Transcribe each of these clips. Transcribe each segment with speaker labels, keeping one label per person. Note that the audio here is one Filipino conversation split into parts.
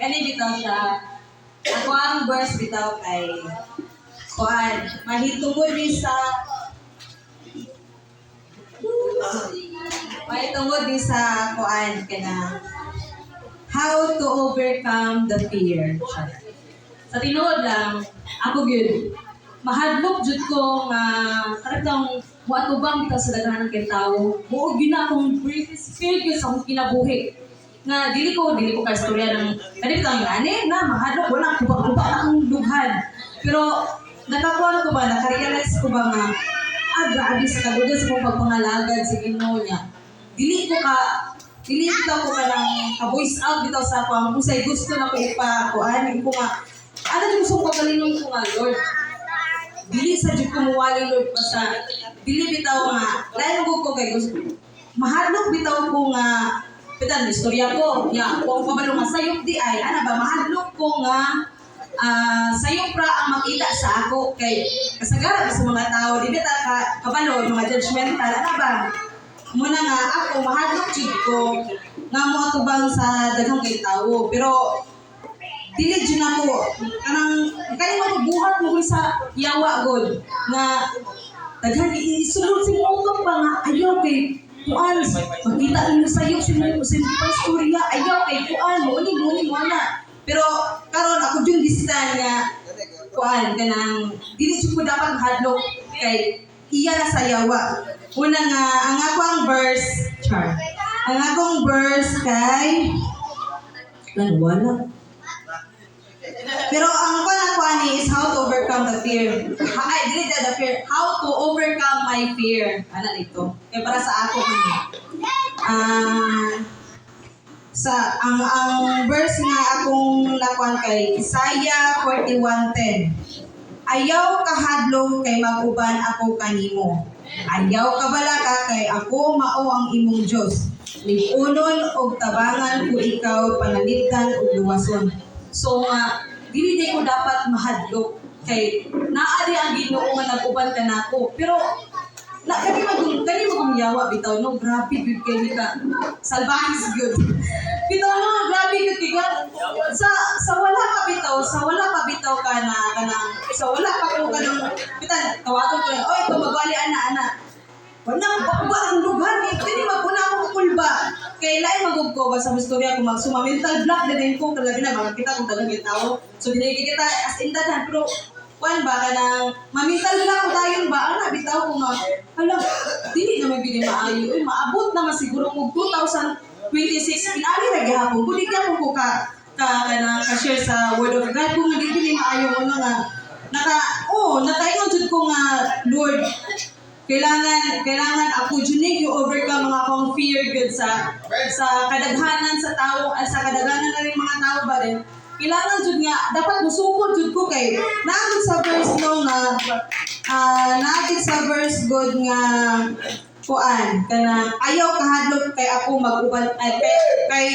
Speaker 1: Kani bitaw siya. Ako ang verse bitaw kay kuan. Mahitungod ni sa kuan kana how to overcome the fear. Sa tinuod lang, ako gyud mahadlok jud ko nga karatang muatubang bitaw sa daghanan kay tawo. Buog gyud na akong greatest fear gyud sa akong kinabuhi. Nga dili ko ka istorya ng kani bitaw nga ani na mahadlok wala ko ba ang dughan. Pero nakakuha ko ba naka-realize ko ba nga grabe sa kadugan sa kong pagpangalagad sa Ginoo niya. Dili bitaw ko ka ng ka-voice out bitaw sa ako kung say gusto na ko ipakuan ko nga ano yung gusto ko pagalingon ko nga Lord. Dili sa jud ko muwali Lord basta dili bitaw nga lain ko kay gusto. Mahadlok bitaw ko nga pitan istorya ko. Ya, kung pabalo nga sayop di ay ana ba mahadlok ko nga sayop ra ang makita sa ako kay kasagaran sa mga tao di bita kabalo mga judgmental ana ba muna nga ako mahadlok jud ko nga moatubang sa daghang kay tawo pero dili jud nako kanang kani mabuhat mo sa yawa god nga daghan isulod si mo ba nga ayaw kay kuan makita niyo sayop si mo sa istorya ayaw kay kuan mo ni na pero karon ako yung distan nga kuan kanang dili jud ko dapat hadlok kay iya na sa yawa. Una nga ang akong verse ang akong verse kay wala. Pero ang kuan ni is how to overcome the fear. Dili the fear, how to overcome my fear. Ano dito? Kay para sa ako ni. Ang verse nga akong nakuan kay Isaiah 41:10. Ayaw kahadlok kay mag-uban ako kanimo. Ayaw kabala ka kay ako mao ang imong Dios. Lipunon og tabangan ko ikaw panalitan og luwason. So dili ko dapat mahadlok kay naa di ang Ginoo nga nag-uban kanako. Pero kani magong yawa bitaw no grabe gud kay ka salbahis gud bitaw no grabe gud kay sa wala ka bitaw ka na kanang sa wala pa ko kanang bitaw tawagon ko oy ito magwali ana wala ba ang lugar ni kini maguna ako kulba kay lain magugko ba sa istorya ko magsuma mental block na din ko talaga na makita kung talagang tao so dili kita as in that pero kuan ba ka nang mamintal lang tayo ba ana bitaw ko nga hala dili na may bili maayo maabot na siguro og 2026 pinali ra gihapon kung di ka ko ka share sa word of God kung hindi bili maayo ano nga nakaingon jud ko nga Lord kailangan ako junig yung overcome mga akong fear good sa kadaghanan sa tao sa kadaghanan na rin mga tao ba din kailangan jud nga dapat musukod jud ko kay naagid sa verse no nga naagid sa verse god nga kuan kana ayaw kahadlok kay ako mag-uban kay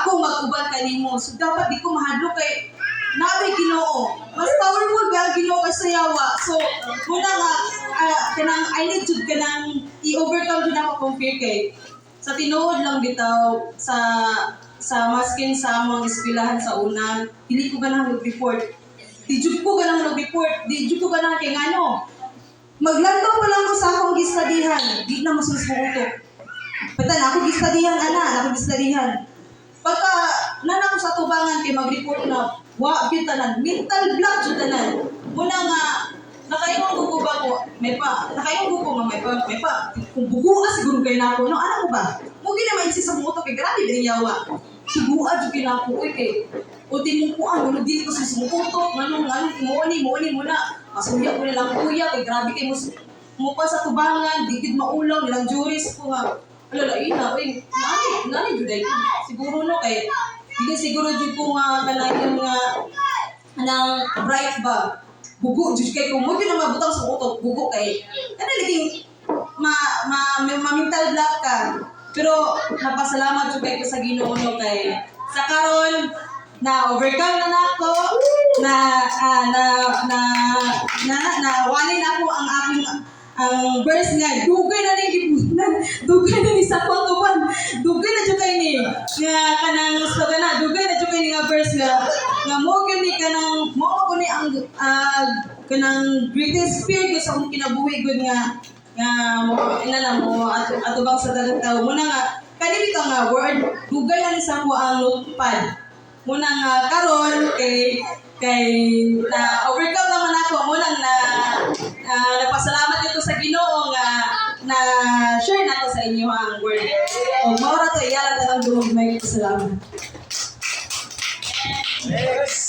Speaker 1: ako mag-uban kanimo so dapat di ko mahadlok kay nabi Ginoo mas powerful ba Ginoo sa yawa so muna nga kanang I need jud kanang i-overcome jud ako kung fear kay sa tinuod lang bitaw sa maskin sa among eskwelahan sa una, hindi ko ganahan mag-report. Di jud ko ganahan mag-report. Di jud ko ganahan kay ngano. Maglantaw pa lang ko sa akong gistadihan. Di na masusuutok. Patan ako gistadihan ako gistadihan. Pagka nana ko sa tubangan kay mag-report na wa gyud tanan, mental block jud tanan. Muna nga nakaingon ko ba ko, may pa kung buguas siguro kay nako no ano ba? Mo gina man si sa moto kay grabe din yawa. Subuan jud kinako kay o tinukuan mo dili ko susumutok ngano mooni muna masuya ko nilang kuya kay grabe kay mo pa sa tubangan digid maulaw nilang juris ko nga ina nani jud ay siguro no kay dili siguro jud ko nga kanang nga anang bright ba bugo jud kay kung mo gyud na mabutang sa utok bugo kay kana laging mental block ka. Pero napasalamat jud kay ko sa Ginoo no kay sa karon na overcome na nako na walin ako ang aking ang verse nga dugay na ning gipunan dugay na ni sa patuban dugay na jud kay ni nga kanang slogan na dugay na jud kay ni nga verse nga mo gani kanang mo ako ni ang kanang greatest fear sa akong kinabuhi gud nga mo ina mo ato bang sa dagat tao mo na nga kani bitaw nga word Google na ni sa mo ang notepad mo na nga karon kay na overcome naman ako mo nang nagpasalamat dito sa Ginoo nga na share nato sa inyo ang word o mao ra to iyala ta lang dumog may salamat.
Speaker 2: Yes.